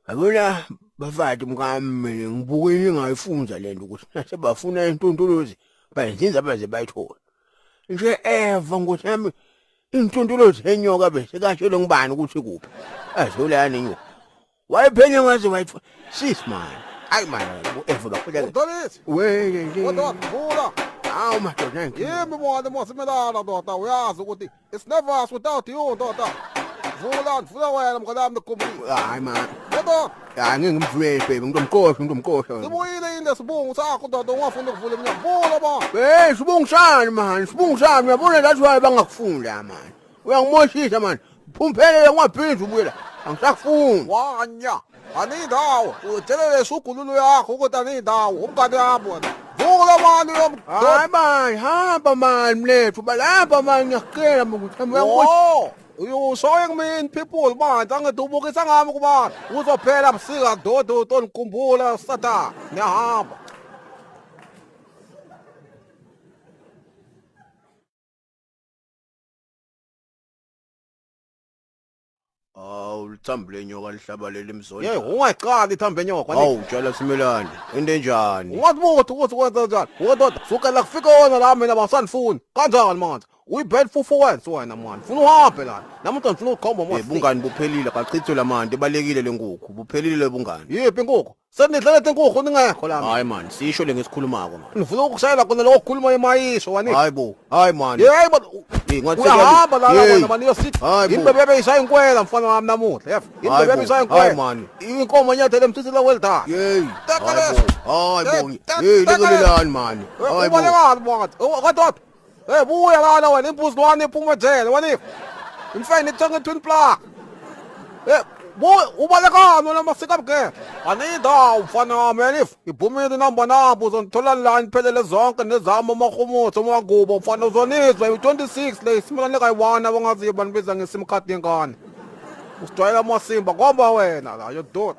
Yabona bafati mkami ngibukile ngayifunza lento ukuthi nase bafuna intontolozi bayenza baze bayithola. Nje eva ngothi yami intontolozi enyoka bese kashelo ngibani ukuthi kuphi. Azolana inyoka. Wayephenya ngaze wayithola. Sis man. Hayi man, eva bakhuleka. Doris, Weye nje. kodwa vula. Hawu madoda ngi. Yimi mwana masimelana ndoda uyazi ukuthi it's never us without you ndoda. Vula wena mnganami nekomplete. Hayi man. Kodwa Ya ngingimvulele baby ngomkhohlwa. sibuyile yini lesibungu sakho ndoda ungafuni ukuvula iminyango. Vula ba. Hey, sibungisani man, sibungisani. Uyabona that's why bangakufunda man. Uyangimoshisa man. Phumphele ngwaphinda ubuyela. Angisakufuni. Wanya. Anindawo. Utshelele sugululo yakho ukuthi anindawo. Umngane yami wena. Vula mani Hayi man, hamba man mlethu. Balapha man ngiyakukela ukuthi uyangimoshisa. You showing me in people man angidubukisa ngami kuba uzophela busika dodo tonikumbula sata ngiyahamba. Awu lithambile nyoka lihlabalele imzonda. Hey ungayiqali ithambe nyoka. Awu jala simelane. Into enjani? Ungathi ukuthi wenza njani? Ngoba sukela kufika wona la mina basanifuni. Kanjani manje? Uyibed fufu wena manje. Ufuna uhambe la. Namuntu ngifuna ukukhomba manje. Bungani buphelile kachithwe lamanti ebalekile lenkukhu. Buphelile bungani. Yiphi inkukhu? Senidlele inkukhu ningekho la. Hayi man, sisho le ngesikhulumako man. Ngifuna ukushayela kona lokho ukukhuluma emayisho wani. Hayibo, hayi man. Hey man. Ngathi Uyahamba la wena manje yosithi. Hayibo. Yini bebe ishaya inkwela mfana wami namuhla. Yef. Yini Hayibo. bebe ishaya Hayi inkwela. man. Inkomo nyathele emthithela welda. Yey. Takalesi. Hayibo. Hey, lekelelani man. Ubone ngani manje? Kodwa. Hey buya lana wena imbuzi lwane iphuma ejele wani. Imfene ithenge twin plug. Eh ubalekani wena masika buke. Anindawo mfana wami yanifu. Iphumile number uzonithola line phelele zonke nezama amahumuthi omakubo mfana uzonizwa u26 le simelane kayi1 abangaziyo banibiza ngesim card yenkani. Usijwayela amasimba ngoba wena la you do.